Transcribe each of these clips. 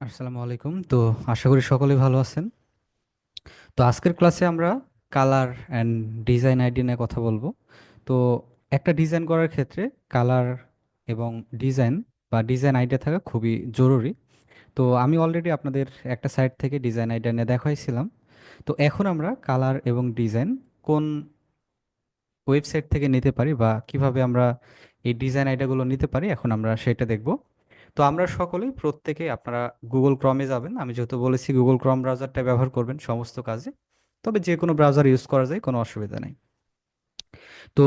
আসসালামু আলাইকুম। আশা করি সকলেই ভালো আছেন। আজকের ক্লাসে আমরা কালার অ্যান্ড ডিজাইন আইডিয়া নিয়ে কথা বলবো। তো একটা ডিজাইন করার ক্ষেত্রে কালার এবং ডিজাইন বা ডিজাইন আইডিয়া থাকা খুবই জরুরি। আমি অলরেডি আপনাদের একটা সাইট থেকে ডিজাইন আইডিয়া নিয়ে দেখাইছিলাম। এখন আমরা কালার এবং ডিজাইন কোন ওয়েবসাইট থেকে নিতে পারি বা কিভাবে আমরা এই ডিজাইন আইডিয়াগুলো নিতে পারি, এখন আমরা সেটা দেখব। আমরা সকলেই প্রত্যেকেই আপনারা গুগল ক্রমে যাবেন। আমি যেহেতু বলেছি গুগল ক্রম ব্রাউজারটা ব্যবহার করবেন সমস্ত কাজে, তবে যে কোনো ব্রাউজার ইউজ করা যায়, কোনো অসুবিধা নেই। তো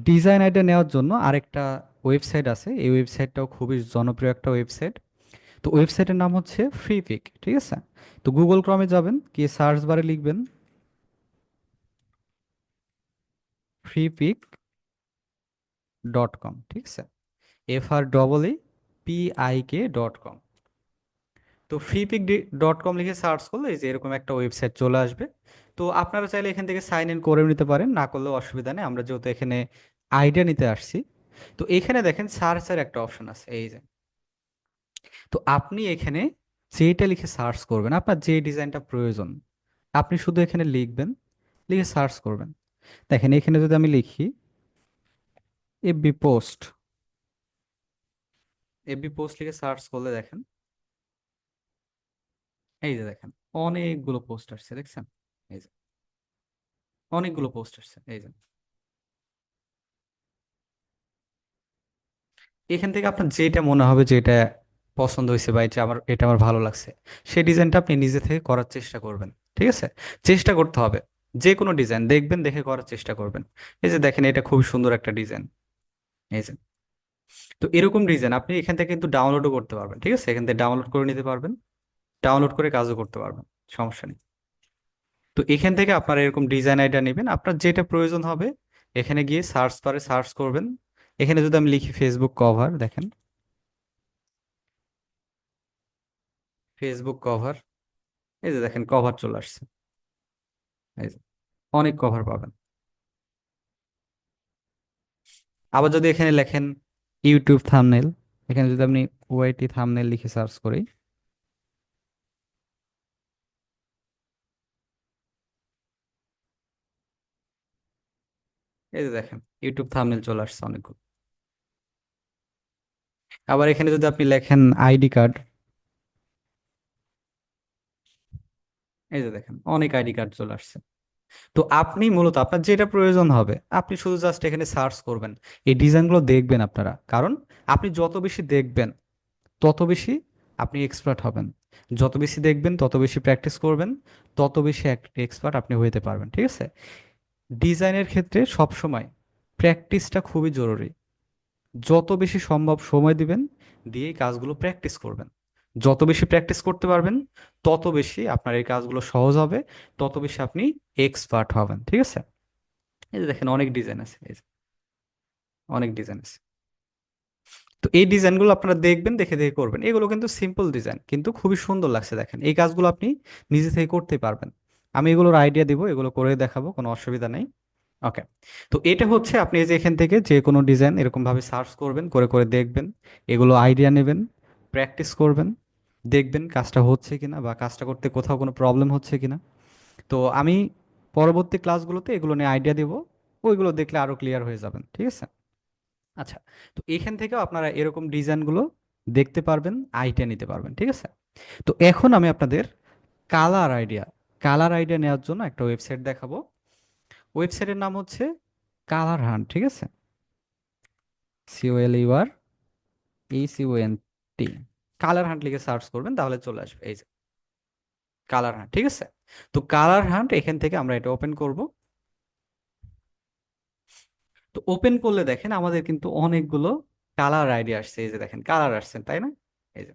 ডিজাইন আইডিয়া নেওয়ার জন্য আরেকটা ওয়েবসাইট আছে, এই ওয়েবসাইটটাও খুবই জনপ্রিয় একটা ওয়েবসাইট। ওয়েবসাইটের নাম হচ্ছে ফ্রিপিক, ঠিক আছে? গুগল ক্রমে যাবেন, গিয়ে সার্চ বারে লিখবেন freepik.com, ঠিক আছে? FREEPIK.com। freepik.com লিখে সার্চ করলে এই যে এরকম একটা ওয়েবসাইট চলে আসবে। আপনারা চাইলে এখান থেকে সাইন ইন করে নিতে পারেন, না করলেও অসুবিধা নেই। আমরা যেহেতু এখানে আইডিয়া নিতে আসছি, এখানে দেখেন সার্চের একটা অপশন আছে, এই যে। আপনি এখানে যেটা লিখে সার্চ করবেন, আপনার যে ডিজাইনটা প্রয়োজন, আপনি শুধু এখানে লিখবেন, লিখে সার্চ করবেন। দেখেন এখানে যদি আমি লিখি এফবি পোস্ট, এফবি পোস্ট লিখে সার্চ করলে দেখেন, এই যে দেখেন অনেকগুলো পোস্ট আসছে, দেখছেন? এই যে অনেকগুলো পোস্ট আসছে, এই যে। এখান থেকে আপনার যেটা মনে হবে, যেটা পছন্দ হয়েছে বা এটা আমার ভালো লাগছে, সেই ডিজাইনটা আপনি নিজে থেকে করার চেষ্টা করবেন, ঠিক আছে? চেষ্টা করতে হবে। যে কোনো ডিজাইন দেখবেন, দেখে করার চেষ্টা করবেন। এই যে দেখেন, এটা খুবই সুন্দর একটা ডিজাইন, এই যে। এরকম ডিজাইন আপনি এখান থেকে কিন্তু ডাউনলোডও করতে পারবেন, ঠিক আছে? এখান থেকে ডাউনলোড করে নিতে পারবেন, ডাউনলোড করে কাজও করতে পারবেন, সমস্যা নেই। এখান থেকে আপনারা এরকম ডিজাইন আইডিয়া নেবেন, আপনার যেটা প্রয়োজন হবে এখানে গিয়ে সার্চ বারে সার্চ করবেন। এখানে যদি আমি লিখি ফেসবুক কভার, দেখেন ফেসবুক কভার, এই যে দেখেন কভার চলে আসছে, এই যে অনেক কভার পাবেন। আবার যদি এখানে লেখেন ইউটিউব থাম্বনেল, এখানে যদি আপনি ওয়াইটি থাম্বনেল লিখে সার্চ করি, এই যে দেখেন ইউটিউব থাম্বনেল চলে আসছে অনেকগুলো। আবার এখানে যদি আপনি লেখেন আইডি কার্ড, এই যে দেখেন অনেক আইডি কার্ড চলে আসছে। আপনি মূলত আপনার যেটা প্রয়োজন হবে আপনি শুধু জাস্ট এখানে সার্চ করবেন, এই ডিজাইনগুলো দেখবেন আপনারা। কারণ আপনি যত বেশি দেখবেন তত বেশি আপনি এক্সপার্ট হবেন। যত বেশি দেখবেন তত বেশি প্র্যাকটিস করবেন, তত বেশি এক্সপার্ট আপনি হইতে পারবেন, ঠিক আছে? ডিজাইনের ক্ষেত্রে সবসময় প্র্যাকটিসটা খুবই জরুরি। যত বেশি সম্ভব সময় দিবেন, দিয়ে এই কাজগুলো প্র্যাকটিস করবেন। যত বেশি প্র্যাকটিস করতে পারবেন, তত বেশি আপনার এই কাজগুলো সহজ হবে, তত বেশি আপনি এক্সপার্ট হবেন, ঠিক আছে? এই যে দেখেন অনেক ডিজাইন আছে, এই যে অনেক ডিজাইন আছে। এই ডিজাইনগুলো আপনারা দেখবেন, দেখে দেখে করবেন। এগুলো কিন্তু সিম্পল ডিজাইন, কিন্তু খুবই সুন্দর লাগছে। দেখেন এই কাজগুলো আপনি নিজে থেকে করতে পারবেন। আমি এগুলোর আইডিয়া দিব, এগুলো করে দেখাবো, কোনো অসুবিধা নেই। ওকে। এটা হচ্ছে আপনি এই যে এখান থেকে যে কোনো ডিজাইন এরকম ভাবে সার্চ করবেন, করে করে দেখবেন, এগুলো আইডিয়া নেবেন, প্র্যাকটিস করবেন, দেখবেন কাজটা হচ্ছে কিনা বা কাজটা করতে কোথাও কোনো প্রবলেম হচ্ছে কিনা। আমি পরবর্তী ক্লাসগুলোতে এগুলো নিয়ে আইডিয়া দেব, ওইগুলো দেখলে আরো ক্লিয়ার হয়ে যাবেন, ঠিক আছে? আচ্ছা, এখান থেকেও আপনারা এরকম ডিজাইনগুলো দেখতে পারবেন, আইডিয়া নিতে পারবেন, ঠিক আছে? এখন আমি আপনাদের কালার আইডিয়া কালার আইডিয়া নেওয়ার জন্য একটা ওয়েবসাইট দেখাবো। ওয়েবসাইটের নাম হচ্ছে কালার হান্ট, ঠিক আছে? COLURECONT, কালার হান্ট লিখে সার্চ করবেন, তাহলে চলে আসবে এই যে কালার হান্ট, ঠিক আছে? কালার হান্ট, এখান থেকে আমরা এটা ওপেন করব। ওপেন করলে দেখেন আমাদের কিন্তু অনেকগুলো কালার আইডিয়া আসছে, এই যে দেখেন কালার আসছে, তাই না? এই যে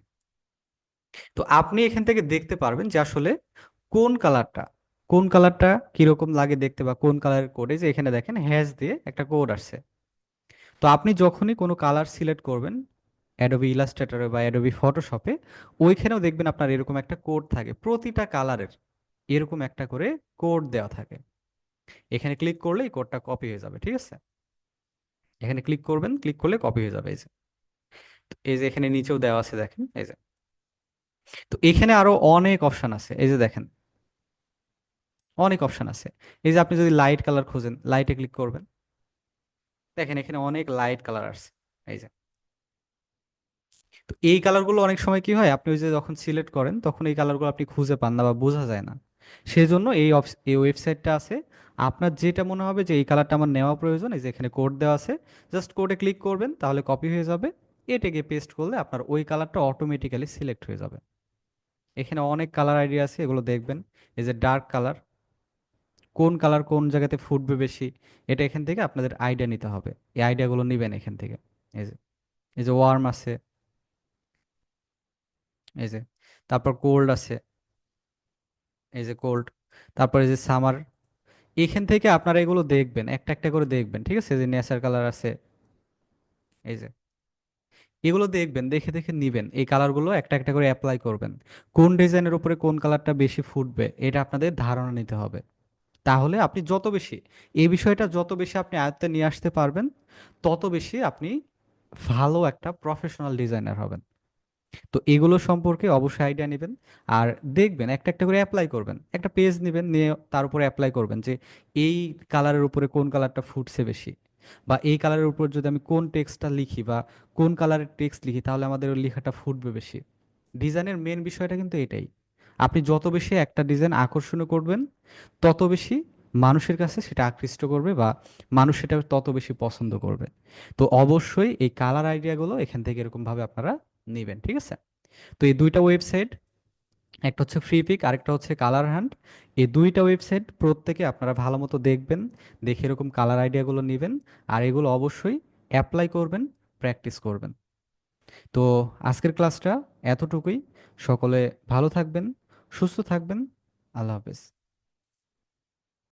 আপনি এখান থেকে দেখতে পারবেন যে আসলে কোন কালারটা কোন কালারটা কিরকম লাগে দেখতে, বা কোন কালারের কোড। এই যে এখানে দেখেন হ্যাশ দিয়ে একটা কোড আসছে। আপনি যখনই কোনো কালার সিলেক্ট করবেন অ্যাডোবি ইলাস্ট্রেটরে বা অ্যাডোবি ফটোশপে, ওইখানেও দেখবেন আপনার এরকম একটা কোড থাকে, প্রতিটা কালারের এরকম একটা করে কোড দেওয়া থাকে। এখানে ক্লিক করলে এই কোডটা কপি হয়ে যাবে, ঠিক আছে? এখানে ক্লিক করবেন, ক্লিক করলে কপি হয়ে যাবে। এই যে এখানে নিচেও দেওয়া আছে, দেখেন এই যে। তো এখানে আরো অনেক অপশন আছে, এই যে দেখেন, অনেক অপশন আছে। এই যে আপনি যদি লাইট কালার খোঁজেন, লাইটে ক্লিক করবেন, দেখেন এখানে অনেক লাইট কালার আছে। এই যে, তো এই কালারগুলো অনেক সময় কি হয়, আপনি ওই যে যখন সিলেক্ট করেন তখন এই কালারগুলো আপনি খুঁজে পান না বা বোঝা যায় না। সেই জন্য এই ওয়েবসাইটটা আছে। আপনার যেটা মনে হবে যে এই কালারটা আমার নেওয়া প্রয়োজন, এই যে এখানে কোড দেওয়া আছে, জাস্ট কোডে ক্লিক করবেন, তাহলে কপি হয়ে যাবে। এটাকে পেস্ট করলে আপনার ওই কালারটা অটোমেটিক্যালি সিলেক্ট হয়ে যাবে। এখানে অনেক কালার আইডিয়া আছে, এগুলো দেখবেন। এই যে ডার্ক কালার, কোন কালার কোন জায়গাতে ফুটবে বেশি, এটা এখান থেকে আপনাদের আইডিয়া নিতে হবে। এই আইডিয়াগুলো নেবেন এখান থেকে। এই যে, এই যে ওয়ার্ম আছে, এই যে, তারপর কোল্ড আছে, এই যে কোল্ড, তারপর এই যে সামার। এখান থেকে আপনারা এগুলো দেখবেন, একটা একটা করে দেখবেন, ঠিক আছে? এই যে নেচার কালার আছে, এই যে, এগুলো দেখবেন, দেখে দেখে নিবেন। এই কালারগুলো একটা একটা করে অ্যাপ্লাই করবেন। কোন ডিজাইনের উপরে কোন কালারটা বেশি ফুটবে এটা আপনাদের ধারণা নিতে হবে। তাহলে আপনি যত বেশি এই বিষয়টা যত বেশি আপনি আয়ত্তে নিয়ে আসতে পারবেন, তত বেশি আপনি ভালো একটা প্রফেশনাল ডিজাইনার হবেন। তো এগুলো সম্পর্কে অবশ্যই আইডিয়া নেবেন। আর দেখবেন, একটা একটা করে অ্যাপ্লাই করবেন, একটা পেজ নেবেন, নিয়ে তার উপরে অ্যাপ্লাই করবেন যে এই কালারের উপরে কোন কালারটা ফুটছে বেশি, বা এই কালারের উপর যদি আমি কোন টেক্সটটা লিখি বা কোন কালারের টেক্সট লিখি তাহলে আমাদের ওই লেখাটা ফুটবে বেশি। ডিজাইনের মেন বিষয়টা কিন্তু এটাই। আপনি যত বেশি একটা ডিজাইন আকর্ষণীয় করবেন, তত বেশি মানুষের কাছে সেটা আকৃষ্ট করবে, বা মানুষ সেটা তত বেশি পছন্দ করবে। তো অবশ্যই এই কালার আইডিয়াগুলো এখান থেকে এরকমভাবে আপনারা নেবেন, ঠিক আছে? তো এই দুইটা ওয়েবসাইট, একটা হচ্ছে ফ্রি পিক, আরেকটা হচ্ছে কালার হান্ট। এই দুইটা ওয়েবসাইট প্রত্যেকে আপনারা ভালো মতো দেখবেন, দেখে এরকম কালার আইডিয়াগুলো নেবেন, আর এগুলো অবশ্যই অ্যাপ্লাই করবেন, প্র্যাকটিস করবেন। তো আজকের ক্লাসটা এতটুকুই। সকলে ভালো থাকবেন, সুস্থ থাকবেন। আল্লাহ হাফেজ।